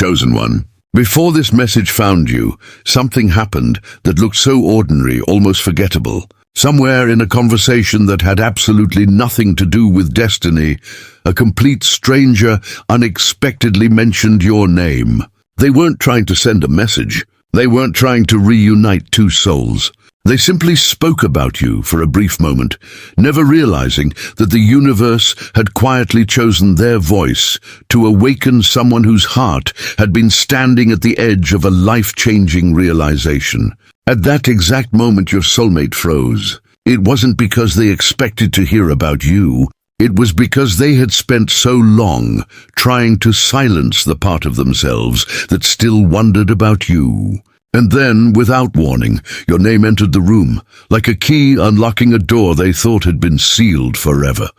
chosen one. Before this message found you, something happened that looked so ordinary, almost forgettable. Somewhere in a conversation that had absolutely nothing to do with destiny, a complete stranger unexpectedly mentioned your name. They weren't trying to send a message. They weren't trying to reunite two souls. They simply spoke about you for a brief moment, never realizing that the universe had quietly chosen their voice to awaken someone whose heart had been standing at the edge of a life-changing realization. At that exact moment, your soulmate froze. It wasn't because they expected to hear about you. It was because they had spent so long trying to silence the part of themselves that still wondered about you. And then, without warning, your name entered the room, like a key unlocking a door they thought had been sealed forever.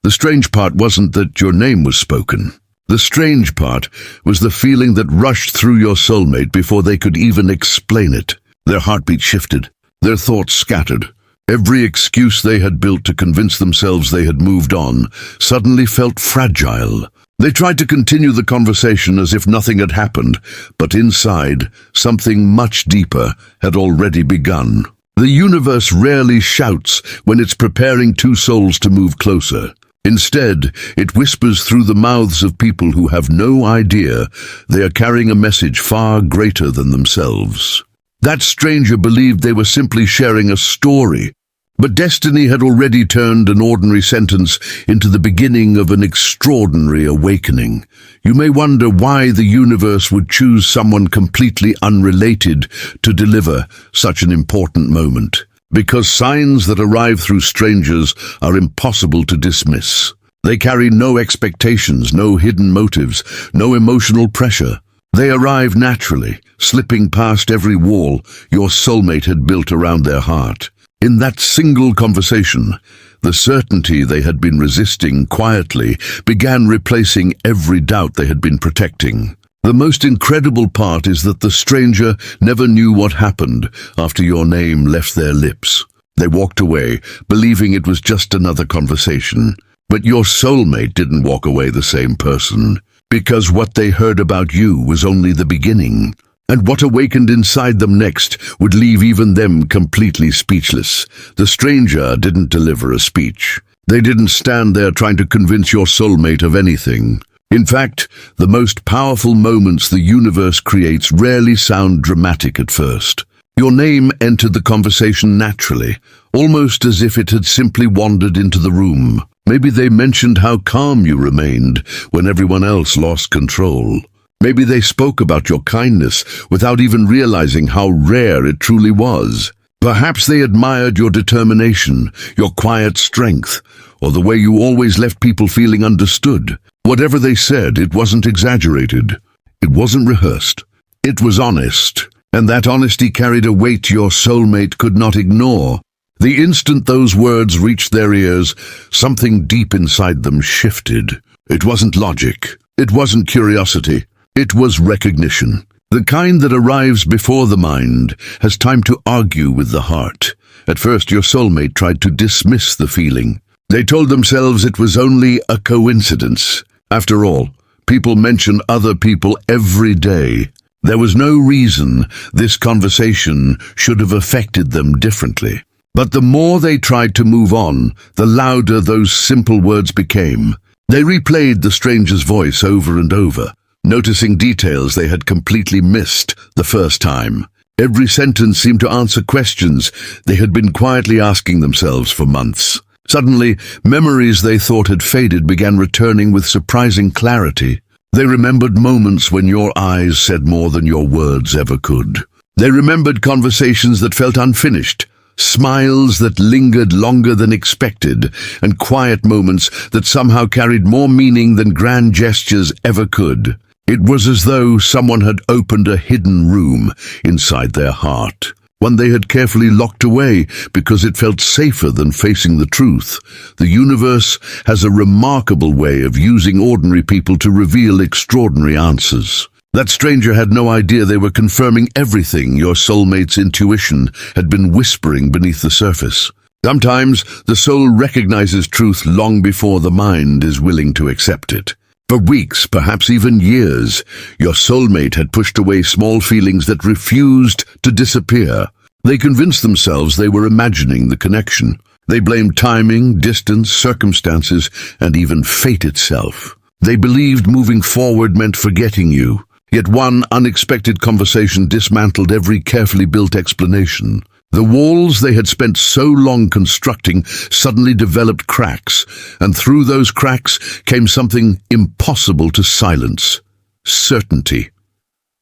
The strange part wasn't that your name was spoken. The strange part was the feeling that rushed through your soulmate before they could even explain it. Their heartbeat shifted, their thoughts scattered. Every excuse they had built to convince themselves they had moved on suddenly felt fragile. They tried to continue the conversation as if nothing had happened, but inside, something much deeper had already begun. The universe rarely shouts when it's preparing two souls to move closer. Instead, it whispers through the mouths of people who have no idea they are carrying a message far greater than themselves. That stranger believed they were simply sharing a story, but destiny had already turned an ordinary sentence into the beginning of an extraordinary awakening. You may wonder why the universe would choose someone completely unrelated to deliver such an important moment. Because signs that arrive through strangers are impossible to dismiss. They carry no expectations, no hidden motives, no emotional pressure. They arrive naturally, slipping past every wall your soulmate had built around their heart. In that single conversation, the certainty they had been resisting quietly began replacing every doubt they had been protecting. The most incredible part is that the stranger never knew what happened after your name left their lips. They walked away, believing it was just another conversation. But your soulmate didn't walk away the same person, because what they heard about you was only the beginning. And what awakened inside them next would leave even them completely speechless. The stranger didn't deliver a speech. They didn't stand there trying to convince your soulmate of anything. In fact, the most powerful moments the universe creates rarely sound dramatic at first. Your name entered the conversation naturally, almost as if it had simply wandered into the room. Maybe they mentioned how calm you remained when everyone else lost control. Maybe they spoke about your kindness without even realizing how rare it truly was. Perhaps they admired your determination, your quiet strength, or the way you always left people feeling understood. Whatever they said, it wasn't exaggerated. It wasn't rehearsed. It was honest, and that honesty carried a weight your soulmate could not ignore. The instant those words reached their ears, something deep inside them shifted. It wasn't logic. It wasn't curiosity. It was recognition. The kind that arrives before the mind has time to argue with the heart. At first, your soulmate tried to dismiss the feeling. They told themselves it was only a coincidence. After all, people mention other people every day. There was no reason this conversation should have affected them differently. But the more they tried to move on, the louder those simple words became. They replayed the stranger's voice over and over, noticing details they had completely missed the first time. Every sentence seemed to answer questions they had been quietly asking themselves for months. Suddenly, memories they thought had faded began returning with surprising clarity. They remembered moments when your eyes said more than your words ever could. They remembered conversations that felt unfinished, smiles that lingered longer than expected, and quiet moments that somehow carried more meaning than grand gestures ever could. It was as though someone had opened a hidden room inside their heart, one they had carefully locked away because it felt safer than facing the truth. The universe has a remarkable way of using ordinary people to reveal extraordinary answers. That stranger had no idea they were confirming everything your soulmate's intuition had been whispering beneath the surface. Sometimes the soul recognizes truth long before the mind is willing to accept it. For weeks, perhaps even years, your soulmate had pushed away small feelings that refused to disappear. They convinced themselves they were imagining the connection. They blamed timing, distance, circumstances, and even fate itself. They believed moving forward meant forgetting you. Yet one unexpected conversation dismantled every carefully built explanation. The walls they had spent so long constructing suddenly developed cracks, and through those cracks came something impossible to silence: certainty.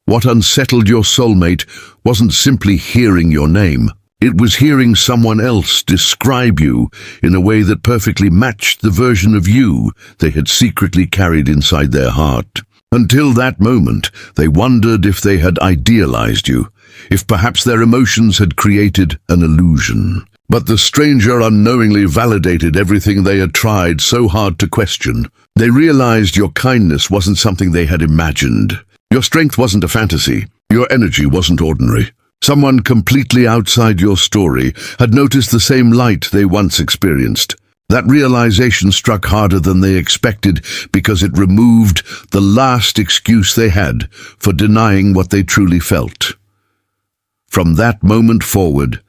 What unsettled your soulmate wasn't simply hearing your name. It was hearing someone else describe you in a way that perfectly matched the version of you they had secretly carried inside their heart. Until that moment, they wondered if they had idealized you, if perhaps their emotions had created an illusion. But the stranger unknowingly validated everything they had tried so hard to question. They realized your kindness wasn't something they had imagined. Your strength wasn't a fantasy. Your energy wasn't ordinary. Someone completely outside your story had noticed the same light they once experienced. That realization struck harder than they expected because it removed the last excuse they had for denying what they truly felt. From that moment forward,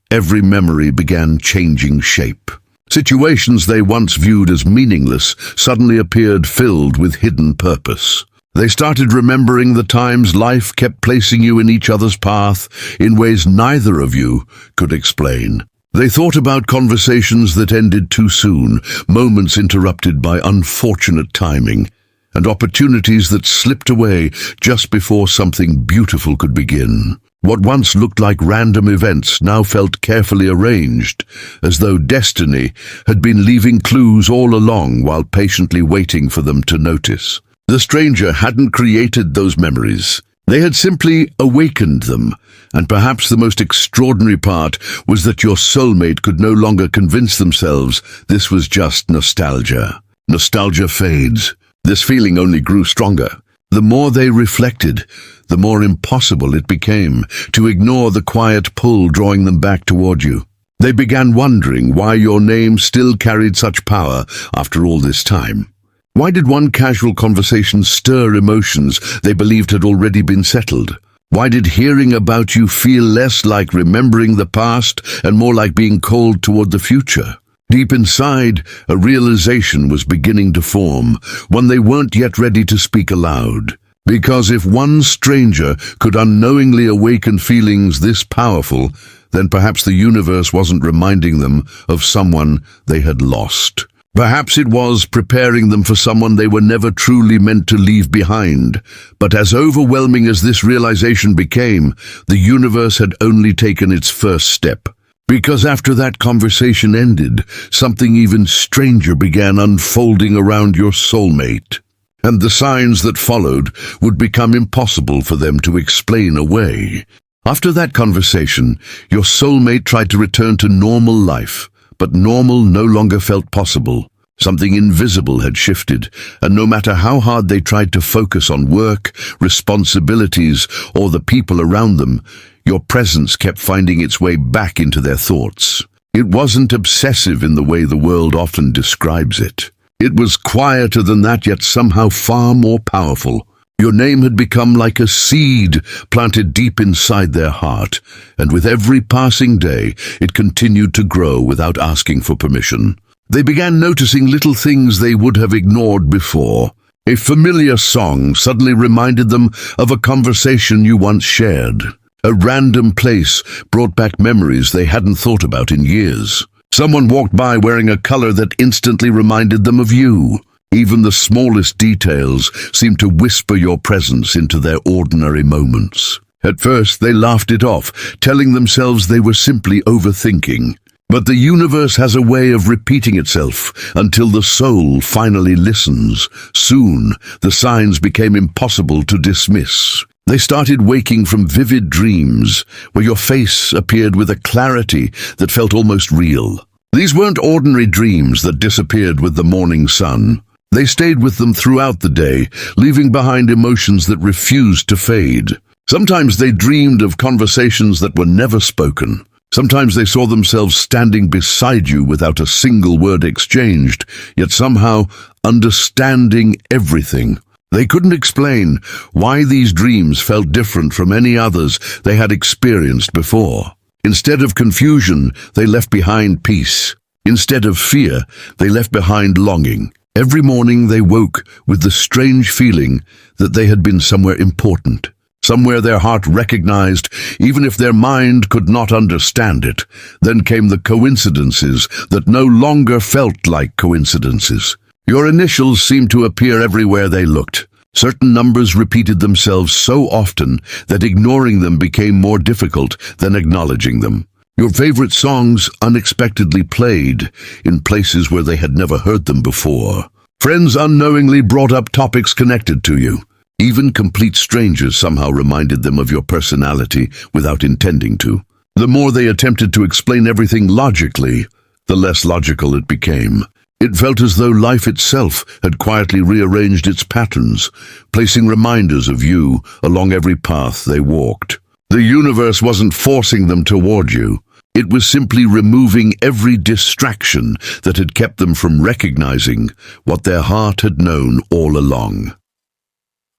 every memory began changing shape. Situations they once viewed as meaningless suddenly appeared filled with hidden purpose. They started remembering the times life kept placing you in each other's path in ways neither of you could explain. They thought about conversations that ended too soon, moments interrupted by unfortunate timing, and opportunities that slipped away just before something beautiful could begin. What once looked like random events now felt carefully arranged, as though destiny had been leaving clues all along while patiently waiting for them to notice. The stranger hadn't created those memories. They had simply awakened them, and perhaps the most extraordinary part was that your soulmate could no longer convince themselves this was just nostalgia. Nostalgia fades. This feeling only grew stronger. The more they reflected, the more impossible it became to ignore the quiet pull drawing them back toward you. They began wondering why your name still carried such power after all this time. Why did one casual conversation stir emotions they believed had already been settled? Why did hearing about you feel less like remembering the past and more like being called toward the future? Deep inside, a realization was beginning to form, one they weren't yet ready to speak aloud. Because if one stranger could unknowingly awaken feelings this powerful, then perhaps the universe wasn't reminding them of someone they had lost. Perhaps it was preparing them for someone they were never truly meant to leave behind. But as overwhelming as this realization became, the universe had only taken its first step. Because after that conversation ended, something even stranger began unfolding around your soulmate. And the signs that followed would become impossible for them to explain away. After that conversation, your soulmate tried to return to normal life. But normal no longer felt possible. Something invisible had shifted, and no matter how hard they tried to focus on work, responsibilities, or the people around them, your presence kept finding its way back into their thoughts. It wasn't obsessive in the way the world often describes it. It was quieter than that, yet somehow far more powerful. Your name had become like a seed planted deep inside their heart, and with every passing day, it continued to grow without asking for permission. They began noticing little things they would have ignored before. A familiar song suddenly reminded them of a conversation you once shared. A random place brought back memories they hadn't thought about in years. Someone walked by wearing a color that instantly reminded them of you. Even the smallest details seemed to whisper your presence into their ordinary moments. At first, they laughed it off, telling themselves they were simply overthinking. But the universe has a way of repeating itself until the soul finally listens. Soon, the signs became impossible to dismiss. They started waking from vivid dreams, where your face appeared with a clarity that felt almost real. These weren't ordinary dreams that disappeared with the morning sun. They stayed with them throughout the day, leaving behind emotions that refused to fade. Sometimes they dreamed of conversations that were never spoken. Sometimes they saw themselves standing beside you without a single word exchanged, yet somehow, understanding everything. They couldn't explain why these dreams felt different from any others they had experienced before. Instead of confusion, they left behind peace. Instead of fear, they left behind longing. Every morning they woke with the strange feeling that they had been somewhere important, somewhere their heart recognized, even if their mind could not understand it. Then came the coincidences that no longer felt like coincidences. Your initials seemed to appear everywhere they looked. Certain numbers repeated themselves so often that ignoring them became more difficult than acknowledging them. Your favorite songs unexpectedly played in places where they had never heard them before. Friends unknowingly brought up topics connected to you. Even complete strangers somehow reminded them of your personality without intending to. The more they attempted to explain everything logically, the less logical it became. It felt as though life itself had quietly rearranged its patterns, placing reminders of you along every path they walked. The universe wasn't forcing them toward you. It was simply removing every distraction that had kept them from recognizing what their heart had known all along.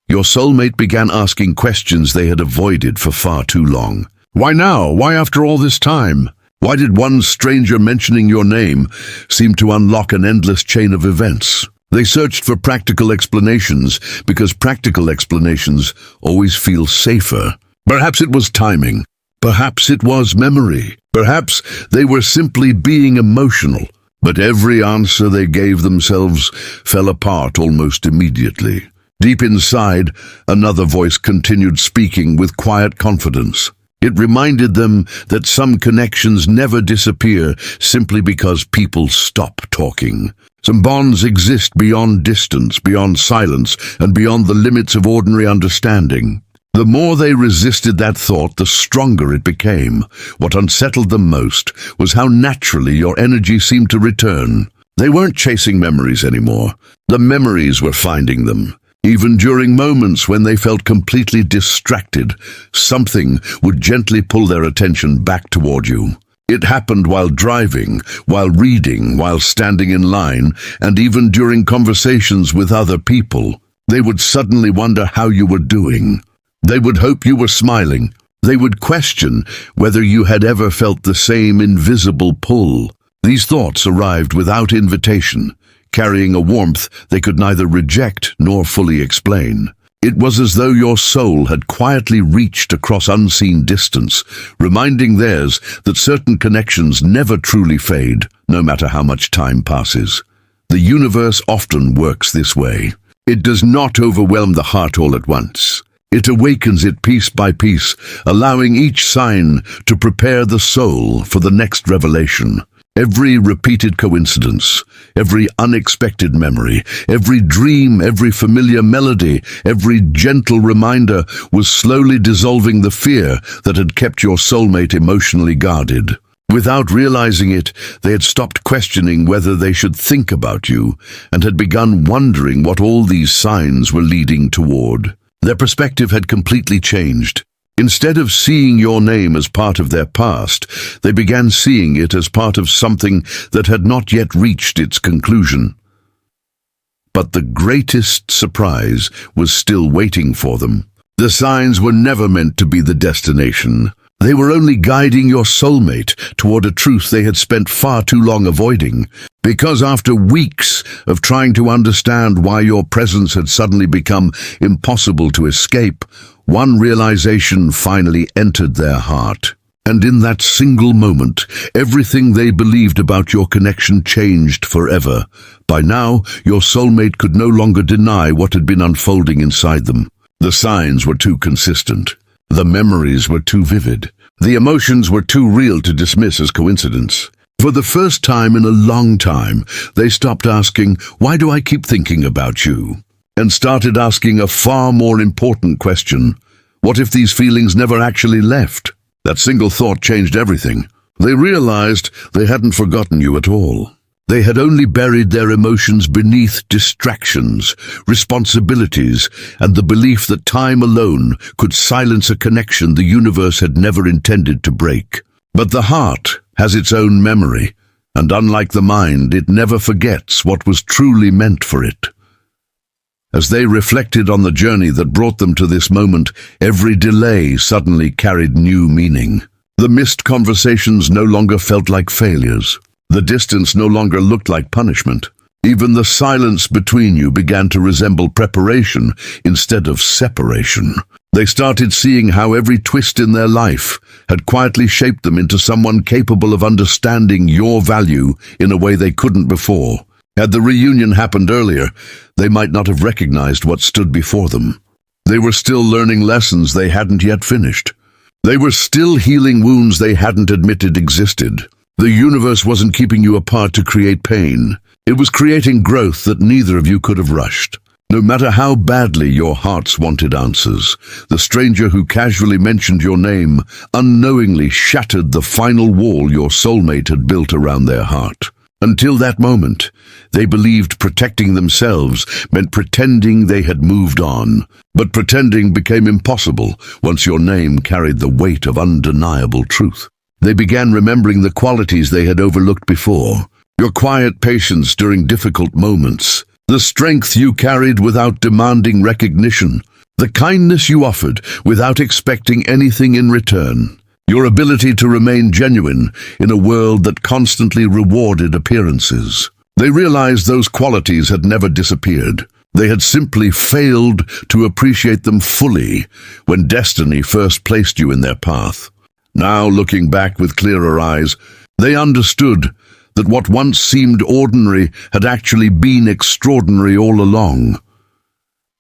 Your soulmate began asking questions they had avoided for far too long. Why now? Why after all this time? Why did one stranger mentioning your name seem to unlock an endless chain of events? They searched for practical explanations because practical explanations always feel safer. Perhaps it was timing. Perhaps it was memory. Perhaps they were simply being emotional. But every answer they gave themselves fell apart almost immediately. Deep inside, another voice continued speaking with quiet confidence. It reminded them that some connections never disappear simply because people stop talking. Some bonds exist beyond distance, beyond silence, and beyond the limits of ordinary understanding. The more they resisted that thought, the stronger it became. What unsettled them most was how naturally your energy seemed to return. They weren't chasing memories anymore. The memories were finding them. Even during moments when they felt completely distracted, something would gently pull their attention back toward you. It happened while driving, while reading, while standing in line, and even during conversations with other people. They would suddenly wonder how you were doing. They would hope you were smiling. They would question whether you had ever felt the same invisible pull. These thoughts arrived without invitation, carrying a warmth they could neither reject nor fully explain. It was as though your soul had quietly reached across unseen distance, reminding theirs that certain connections never truly fade, no matter how much time passes. The universe often works this way. It does not overwhelm the heart all at once. It awakens it piece by piece, allowing each sign to prepare the soul for the next revelation. Every repeated coincidence, every unexpected memory, every dream, every familiar melody, every gentle reminder was slowly dissolving the fear that had kept your soulmate emotionally guarded. Without realizing it, they had stopped questioning whether they should think about you and had begun wondering what all these signs were leading toward. Their perspective had completely changed. Instead of seeing your name as part of their past, they began seeing it as part of something that had not yet reached its conclusion. But the greatest surprise was still waiting for them. The signs were never meant to be the destination. They were only guiding your soulmate toward a truth they had spent far too long avoiding. Because after weeks of trying to understand why your presence had suddenly become impossible to escape, one realization finally entered their heart. And in that single moment, everything they believed about your connection changed forever. By now, your soulmate could no longer deny what had been unfolding inside them. The signs were too consistent. The memories were too vivid. The emotions were too real to dismiss as coincidence. For the first time in a long time, they stopped asking, "Why do I keep thinking about you?" and started asking a far more important question. What if these feelings never actually left? That single thought changed everything. They realized they hadn't forgotten you at all. They had only buried their emotions beneath distractions, responsibilities, and the belief that time alone could silence a connection the universe had never intended to break. But the heart has its own memory, And unlike the mind, it never forgets what was truly meant for it. As they reflected on the journey that brought them to this moment, every delay suddenly carried new meaning. The missed conversations no longer felt like failures. The distance no longer looked like punishment. Even the silence between you began to resemble preparation instead of separation. They started seeing how every twist in their life had quietly shaped them into someone capable of understanding your value in a way they couldn't before. Had the reunion happened earlier, they might not have recognized what stood before them. They were still learning lessons they hadn't yet finished. They were still healing wounds they hadn't admitted existed. The universe wasn't keeping you apart to create pain. It was creating growth that neither of you could have rushed. No matter how badly your hearts wanted answers, the stranger who casually mentioned your name unknowingly shattered the final wall your soulmate had built around their heart. Until that moment, they believed protecting themselves meant pretending they had moved on. But pretending became impossible once your name carried the weight of undeniable truth. They began remembering the qualities they had overlooked before. Your quiet patience during difficult moments, the strength you carried without demanding recognition, the kindness you offered without expecting anything in return. Your ability to remain genuine in a world that constantly rewarded appearances. They realized those qualities had never disappeared. They had simply failed to appreciate them fully when destiny first placed you in their path. Now, looking back with clearer eyes, they understood that what once seemed ordinary had actually been extraordinary all along.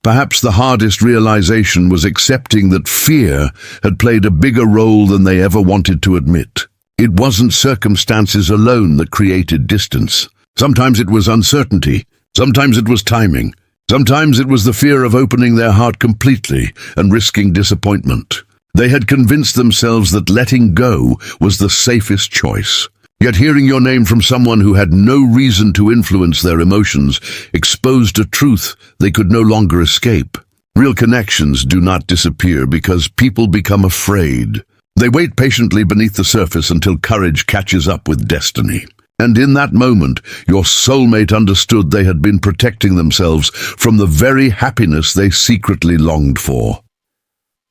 Perhaps the hardest realization was accepting that fear had played a bigger role than they ever wanted to admit. It wasn't circumstances alone that created distance. Sometimes it was uncertainty. Sometimes it was timing. Sometimes it was the fear of opening their heart completely and risking disappointment. They had convinced themselves that letting go was the safest choice. Yet hearing your name from someone who had no reason to influence their emotions exposed a truth they could no longer escape. Real connections do not disappear because people become afraid. They wait patiently beneath the surface until courage catches up with destiny. And in that moment, your soulmate understood they had been protecting themselves from the very happiness they secretly longed for.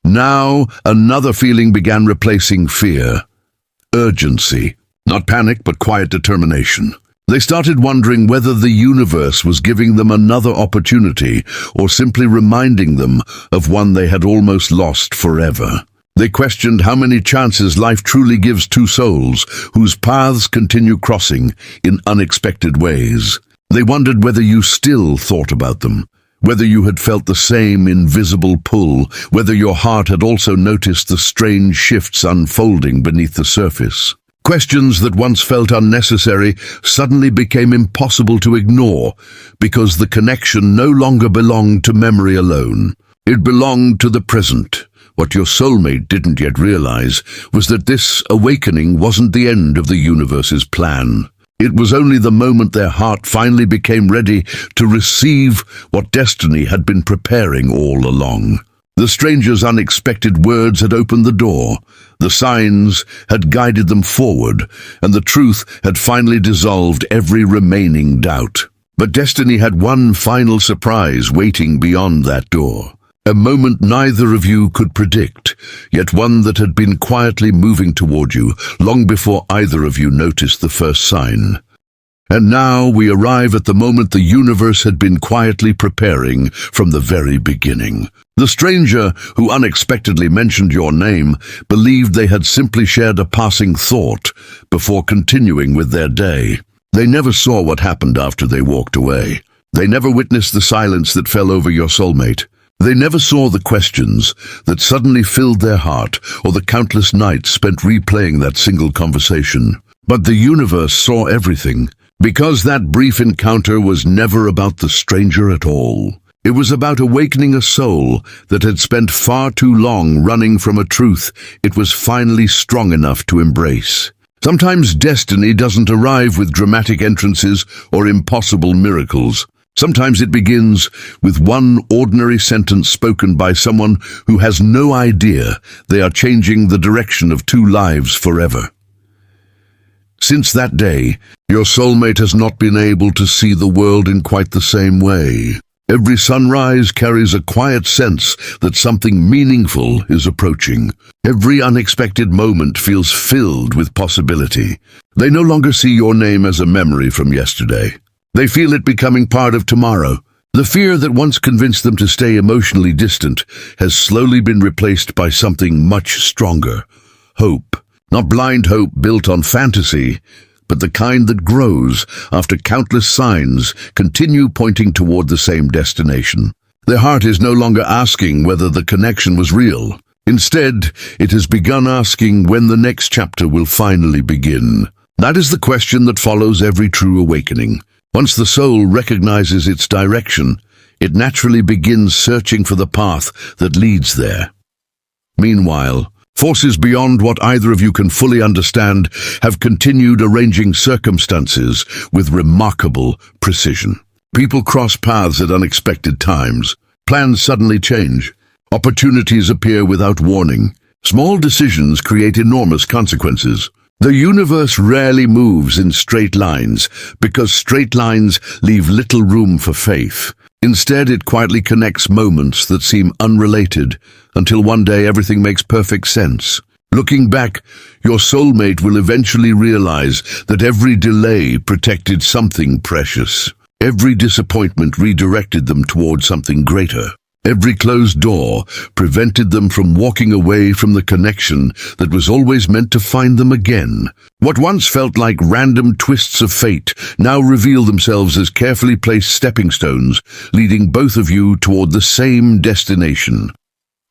Now, another feeling began replacing fear. Urgency. Not panic, but quiet determination. They started wondering whether the universe was giving them another opportunity or simply reminding them of one they had almost lost forever. They questioned how many chances life truly gives two souls whose paths continue crossing in unexpected ways. They wondered whether you still thought about them, whether you had felt the same invisible pull, whether your heart had also noticed the strange shifts unfolding beneath the surface. Questions that once felt unnecessary suddenly became impossible to ignore because the connection no longer belonged to memory alone. It belonged to the present. What your soulmate didn't yet realize was that this awakening wasn't the end of the universe's plan. It was only the moment their heart finally became ready to receive what destiny had been preparing all along. The stranger's unexpected words had opened the door. The signs had guided them forward, and the truth had finally dissolved every remaining doubt. But destiny had one final surprise waiting beyond that door. A moment neither of you could predict, yet one that had been quietly moving toward you long before either of you noticed the first sign. And now we arrive at the moment the universe had been quietly preparing from the very beginning. The stranger who unexpectedly mentioned your name believed they had simply shared a passing thought before continuing with their day. They never saw what happened after they walked away. They never witnessed the silence that fell over your soulmate. They never saw the questions that suddenly filled their heart or the countless nights spent replaying that single conversation. But the universe saw everything. Because that brief encounter was never about the stranger at all. It was about awakening a soul that had spent far too long running from a truth it was finally strong enough to embrace. Sometimes destiny doesn't arrive with dramatic entrances or impossible miracles. Sometimes it begins with one ordinary sentence spoken by someone who has no idea they are changing the direction of two lives forever. Since that day, your soulmate has not been able to see the world in quite the same way. Every sunrise carries a quiet sense that something meaningful is approaching. Every unexpected moment feels filled with possibility. They no longer see your name as a memory from yesterday. They feel it becoming part of tomorrow. The fear that once convinced them to stay emotionally distant has slowly been replaced by something much stronger. Hope. Not blind hope built on fantasy, but the kind that grows after countless signs continue pointing toward the same destination. Their heart is no longer asking whether the connection was real. Instead, it has begun asking when the next chapter will finally begin. That is the question that follows every true awakening. Once the soul recognizes its direction, it naturally begins searching for the path that leads there. Meanwhile, forces beyond what either of you can fully understand have continued arranging circumstances with remarkable precision. People cross paths at unexpected times. Plans suddenly change. Opportunities appear without warning. Small decisions create enormous consequences. The universe rarely moves in straight lines because straight lines leave little room for faith. Instead, it quietly connects moments that seem unrelated until one day everything makes perfect sense. Looking back, your soulmate will eventually realize that every delay protected something precious. Every disappointment redirected them toward something greater. Every closed door prevented them from walking away from the connection that was always meant to find them again. What once felt like random twists of fate now reveal themselves as carefully placed stepping stones, leading both of you toward the same destination.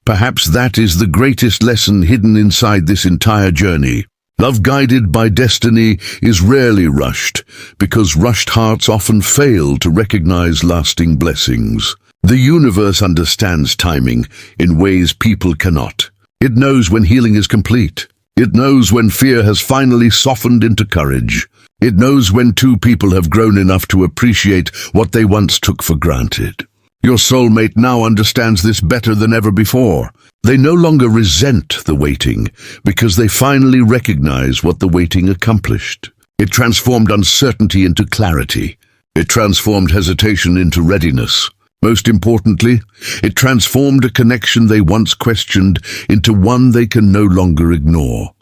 Perhaps that is the greatest lesson hidden inside this entire journey. Love guided by destiny is rarely rushed, because rushed hearts often fail to recognize lasting blessings. The universe understands timing in ways people cannot. It knows when healing is complete. It knows when fear has finally softened into courage. It knows when two people have grown enough to appreciate what they once took for granted. Your soulmate now understands this better than ever before. They no longer resent the waiting because they finally recognize what the waiting accomplished. It transformed uncertainty into clarity. It transformed hesitation into readiness. Most importantly, it transformed a connection they once questioned into one they can no longer ignore.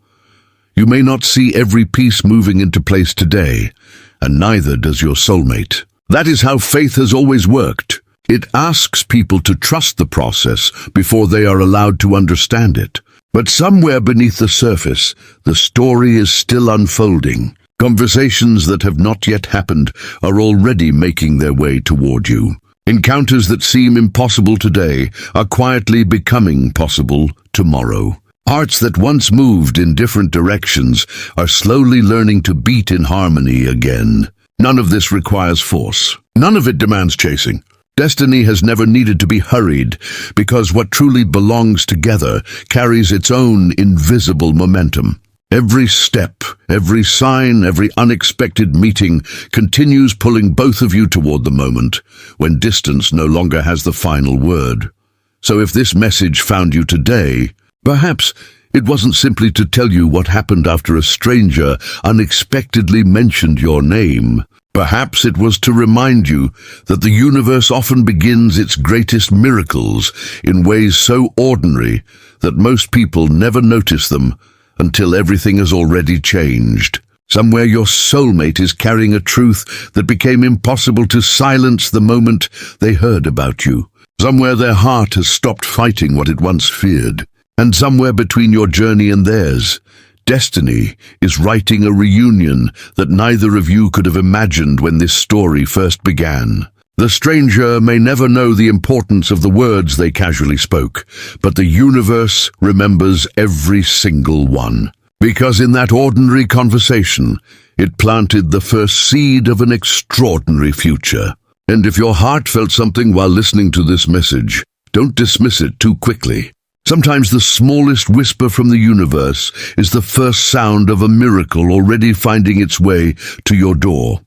You may not see every piece moving into place today, and neither does your soulmate. That is how faith has always worked. It asks people to trust the process before they are allowed to understand it. But somewhere beneath the surface, the story is still unfolding. Conversations that have not yet happened are already making their way toward you. Encounters that seem impossible today are quietly becoming possible tomorrow. Hearts that once moved in different directions are slowly learning to beat in harmony again. None of this requires force. None of it demands chasing. Destiny has never needed to be hurried because what truly belongs together carries its own invisible momentum. Every step, every sign, every unexpected meeting continues pulling both of you toward the moment when distance no longer has the final word. So if this message found you today, perhaps it wasn't simply to tell you what happened after a stranger unexpectedly mentioned your name. Perhaps it was to remind you that the universe often begins its greatest miracles in ways so ordinary that most people never notice them until everything has already changed. Somewhere your soulmate is carrying a truth that became impossible to silence the moment they heard about you. Somewhere their heart has stopped fighting what it once feared. And somewhere between your journey and theirs, destiny is writing a reunion that neither of you could have imagined when this story first began. The stranger may never know the importance of the words they casually spoke, but the universe remembers every single one. Because in that ordinary conversation, it planted the first seed of an extraordinary future. And if your heart felt something while listening to this message, don't dismiss it too quickly. Sometimes the smallest whisper from the universe is the first sound of a miracle already finding its way to your door.